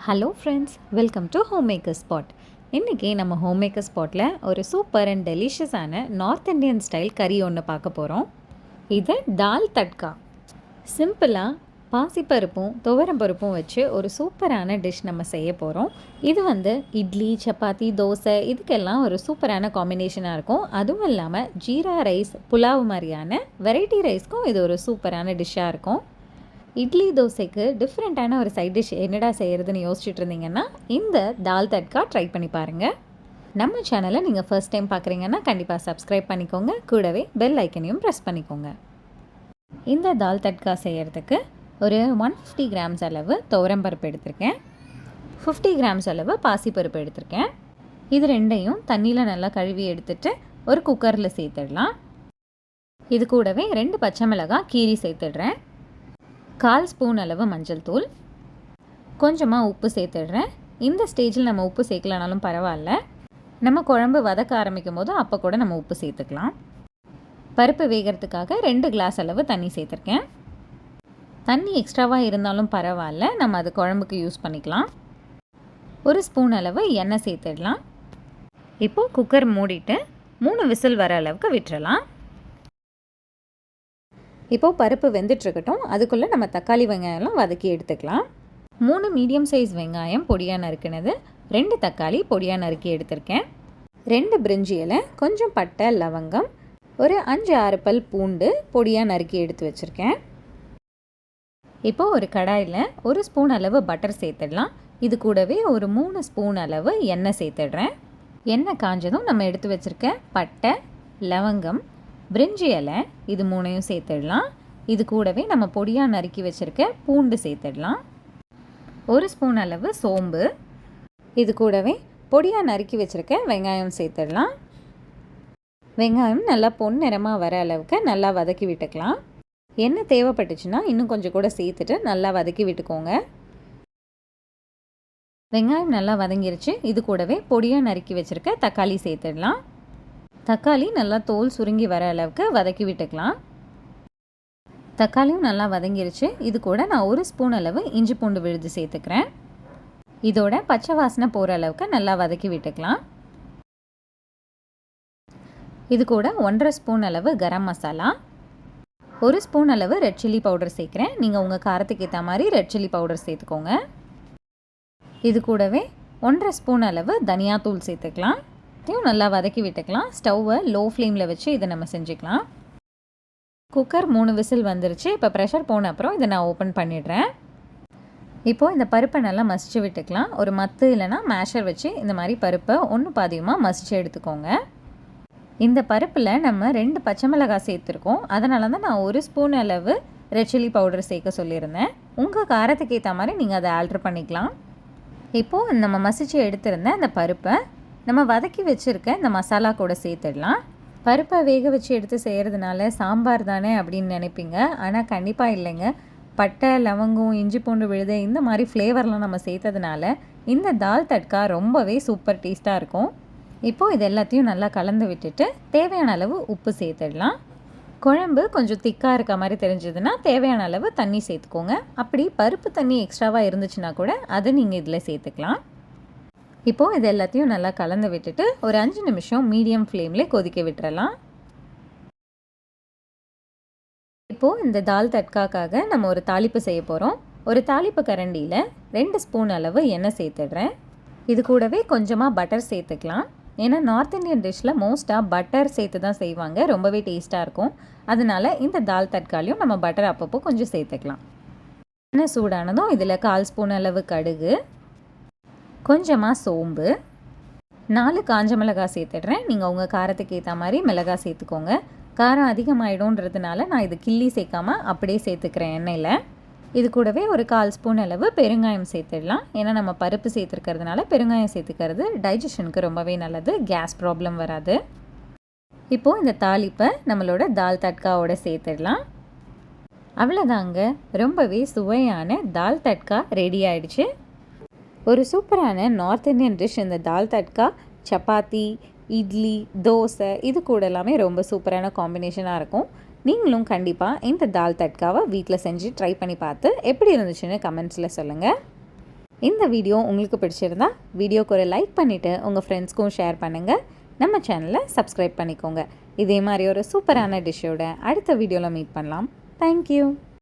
Hello friends, welcome to home maker spot. இன்றைக்கி நம்ம home maker ஸ்பாட்டில் ஒரு சூப்பர் அண்ட் டெலிஷியஸான நார்த் இண்டியன் ஸ்டைல் கறி ஒன்று பார்க்க போகிறோம். இது தால் தட்கா. சிம்பிளாக பாசிப்பருப்பும் துவரம்பருப்பும் வச்சு ஒரு சூப்பரான டிஷ் நம்ம செய்ய போகிறோம். இது இட்லி, சப்பாத்தி, தோசை இதுக்கெல்லாம் ஒரு சூப்பரான காம்பினேஷனாக இருக்கும். அதுவும் இல்லாமல் ஜீரா ரைஸ், புலாவ் மாதிரியான வெரைட்டி ரைஸ்க்கும் இது ஒரு சூப்பரான டிஷ்ஷாக இருக்கும். இட்லி, தோசைக்கு டிஃப்ரெண்ட்டான ஒரு சைட் டிஷ் என்னடா செய்கிறதுன்னு யோசிச்சுட்டு இருந்தீங்கன்னா இந்த தால் தட்கா ட்ரை பண்ணி பாருங்கள். நம்ம சேனலை நீங்கள் ஃபர்ஸ்ட் டைம் பார்க்குறீங்கன்னா கண்டிப்பாக சப்ஸ்கிரைப் பண்ணிக்கோங்க. கூடவே பெல் ஐக்கனையும் ப்ரெஸ் பண்ணிக்கோங்க. இந்த தால் தட்கா செய்கிறதுக்கு ஒரு 150 கிராம்ஸ் அளவு துவரம்பருப்பு எடுத்திருக்கேன். 50 கிராம்ஸ் அளவு பாசிப்பருப்பு எடுத்திருக்கேன். இது ரெண்டையும் தண்ணியில் நல்லா கழுவி எடுத்துட்டு ஒரு குக்கரில் சேர்த்துடலாம். இது கூடவே 2 பச்சை மிளகாய் கீரி சேர்த்துடுறேன். 1/4 ஸ்பூன் அளவு மஞ்சள் தூள், கொஞ்சமாக உப்பு சேர்த்துடுறேன். இந்த ஸ்டேஜில் நம்ம உப்பு சேர்க்கலனாலும் பரவாயில்ல. நம்ம குழம்பு வதக்க ஆரம்பிக்கும் போது அப்போ கூட நம்ம உப்பு சேர்த்துக்கலாம். பருப்பு வேகிறதுக்காக 2 கிளாஸ் அளவு தண்ணி சேர்த்துருக்கேன். தண்ணி எக்ஸ்ட்ராவாக இருந்தாலும் பரவாயில்ல, நம்ம அது குழம்புக்கு யூஸ் பண்ணிக்கலாம். 1 ஸ்பூன் அளவு எண்ணெய் சேர்த்துடலாம். இப்போது குக்கர் மூடிட்டு 3 விசில் வர அளவுக்கு விட்டுறலாம். இப்போது பருப்பு வெந்துட்டுருக்கட்டும். அதுக்குள்ளே நம்ம தக்காளி வெங்காயம்லாம் வதக்கி எடுத்துக்கலாம். 3 மீடியம் சைஸ் வெங்காயம் பொடியாக நறுக்கினது, 2 தக்காளி பொடியாக நறுக்கி எடுத்திருக்கேன். 2 பிரிஞ்சி இலை, கொஞ்சம் பட்டை, லவங்கம், ஒரு 5-6 பல் பூண்டு பொடியாக நறுக்கி எடுத்து வச்சுருக்கேன். இப்போது ஒரு கடாயில் 1 ஸ்பூன் அளவு பட்டர் சேர்த்துடலாம். இது கூடவே ஒரு 3 ஸ்பூன் அளவு எண்ணெய் சேர்த்துடுறேன். எண்ணெய் காஞ்சதும் நம்ம எடுத்து வச்சுருக்க பட்டை, லவங்கம், பிரிஞ்சி இலை இது 3ஐயும் சேர்த்துடலாம். இது கூடவே நம்ம பொடியாக நறுக்கி வச்சுருக்க பூண்டு சேர்த்துடலாம். 1 ஸ்பூன் அளவு சோம்பு, இது கூடவே பொடியாக நறுக்கி வச்சுருக்க வெங்காயம் சேர்த்துடலாம். வெங்காயம் நல்லா பொன்னிறமாக வர அளவுக்கு நல்லா வதக்கி விட்டுக்கலாம். எண்ணெய் தேவைப்பட்டுச்சுன்னா இன்னும் கொஞ்சம் கூட சேர்த்துட்டு நல்லா வதக்கி விட்டுக்கோங்க. வெங்காயம் நல்லா வதங்கிருச்சு. இது கூடவே பொடியாக நறுக்கி வச்சுருக்க தக்காளி சேர்த்துடலாம். தக்காளி நல்லா தோல் சுருங்கி வர அளவுக்கு வதக்கி விட்டுக்கலாம். தக்காளியும் நல்லா வதங்கிருச்சு. இது கூட நான் 1 ஸ்பூன் அளவு இஞ்சி பூண்டு விழுது சேர்த்துக்கிறேன். இதோட பச்சை வாசனை போகிற அளவுக்கு நல்லா வதக்கி விட்டுக்கலாம். இது கூட 1/2 ஸ்பூன் அளவு கரம் மசாலா, 1 ஸ்பூன் அளவு ரெட் சில்லி பவுடர் சேர்க்குறேன். நீங்கள் உங்கள் காரத்துக்கு ஏற்ற மாதிரி ரெட் சில்லி பவுடர் சேர்த்துக்கோங்க. இது கூடவே 1/2 ஸ்பூன் அளவு தனியாத்தூள் சேர்த்துக்கலாம். நல்லா வதக்கி விட்டுக்கலாம். ஸ்டவ்வை லோ ஃப்ளேமில் வச்சு இதை நம்ம செஞ்சுக்கலாம். குக்கர் 3 விசில் வந்துருச்சு. இப்போ ப்ரெஷர் போன அப்புறம் இதை நான் ஓப்பன் பண்ணிடுறேன். இப்போது இந்த பருப்பை நல்லா மசிச்சு விட்டுக்கலாம். ஒரு மத்து இல்லைனா மேஷர் வச்சு இந்த மாதிரி பருப்பை ஒன்று பாதியமாக மசிச்சு எடுத்துக்கோங்க. இந்த பருப்பில் நம்ம 2 பச்சை மிளகாய் சேர்த்துருக்கோம். அதனால தான் நான் 1 ஸ்பூன் அளவு ரெட் சில்லி பவுடர் சேர்க்க சொல்லியிருந்தேன். உங்கள் காரத்துக்கு ஏற்ற மாதிரி நீங்கள் அதை ஆல்ட்ரு பண்ணிக்கலாம். இப்போது நம்ம மசிச்சு எடுத்திருந்த அந்த பருப்பை நம்ம வதக்கி வச்சுருக்க இந்த மசாலா கூட சேர்த்துடலாம். பருப்பை வேக வச்சு எடுத்து செய்கிறதுனால சாம்பார் தானே அப்படின்னு நினைப்பீங்க. ஆனால் கண்டிப்பாக இல்லைங்க. பட்டை, லவங்கம், இஞ்சி பூண்டு விழுது இந்த மாதிரி ஃப்ளேவர்லாம் நம்ம சேர்த்ததுனால இந்த தால் தட்கா ரொம்பவே சூப்பர் டேஸ்ட்டாக இருக்கும். இப்போது இது எல்லாத்தையும் நல்லா கலந்து விட்டுட்டு தேவையான அளவு உப்பு சேர்த்துடலாம். குழம்பு கொஞ்சம் திக்காக இருக்க மாதிரி தெரிஞ்சதுன்னா தேவையான அளவு தண்ணி சேர்த்துக்கோங்க. அப்படி பருப்பு தண்ணி எக்ஸ்ட்ராவாக இருந்துச்சுன்னா கூட அதை நீங்கள் இதில் சேர்த்துக்கலாம். இப்போது இது எல்லாத்தையும் நல்லா கலந்து விட்டுட்டு ஒரு 5 நிமிஷம் மீடியம் ஃப்ளேமில் கொதிக்க விட்டுறலாம். இப்போது இந்த தால் தட்காக்காக நம்ம ஒரு தாளிப்பு செய்ய போகிறோம். ஒரு தாளிப்பு கரண்டியில் 2 ஸ்பூன் அளவு எண்ணெய் சேர்த்துடுறேன். இது கூடவே கொஞ்சமாக பட்டர் சேர்த்துக்கலாம். ஏன்னா நார்த் இந்தியன் டிஷ்ஷில் மோஸ்ட்டாக பட்டர் சேர்த்து தான் செய்வாங்க. ரொம்பவே டேஸ்ட்டாக இருக்கும். அதனால் இந்த தால் தட்காலையும் நம்ம பட்டர் அப்பப்போ கொஞ்சம் சேர்த்துக்கலாம். எண்ணெய் சூடானதும் இதில் 1/4 ஸ்பூன் அளவு கடுகு, கொஞ்சமாக சோம்பு, 4 காஞ்ச மிளகாய் சேர்த்துடுறேன். நீங்கள் உங்கள் காரத்துக்கு ஏற்ற மாதிரி மிளகாய் சேர்த்துக்கோங்க. காரம் அதிகமாகிடும்ன்றதுனால நான் இது கிள்ளி சேர்க்காமல் அப்படியே சேர்த்துக்கிறேன் எண்ணெயில். இது கூடவே ஒரு 1/4 ஸ்பூன் அளவு பெருங்காயம் சேர்த்துடலாம். ஏன்னா நம்ம பருப்பு சேர்த்துருக்கிறதுனால பெருங்காயம் சேர்த்துக்கிறது டைஜஷனுக்கு ரொம்பவே நல்லது. கேஸ் ப்ராப்ளம் வராது. இப்போது இந்த தாளிப்பை நம்மளோட தால் தட்காவோட சேர்த்துடலாம். அவ்வளோதாங்க, ரொம்பவே சுவையான தால் தட்கா ரெடி ஆயிடுச்சு. ஒரு சூப்பரான நார்த் இந்தியன் டிஷ் இந்த தால் தட்கா. சப்பாத்தி, இட்லி, தோசை இது கூட எல்லாமே ரொம்ப சூப்பரான காம்பினேஷனாக இருக்கும். நீங்களும் கண்டிப்பாக இந்த தால் தட்காவை வீட்டில் செஞ்சு ட்ரை பண்ணி பார்த்து எப்படி இருந்துச்சுன்னு கமெண்ட்ஸில் சொல்லுங்கள். இந்த வீடியோ உங்களுக்கு பிடிச்சிருந்தா வீடியோக்கு ஒரு லைக் பண்ணிவிட்டு உங்கள் ஃப்ரெண்ட்ஸ்க்கும் ஷேர் பண்ணுங்கள். நம்ம சேனலை சப்ஸ்கிரைப் பண்ணிக்கோங்க. இதே மாதிரி ஒரு சூப்பரான டிஷ்ஷோட அடுத்த வீடியோவில் மீட் பண்ணலாம். தேங்க்யூ.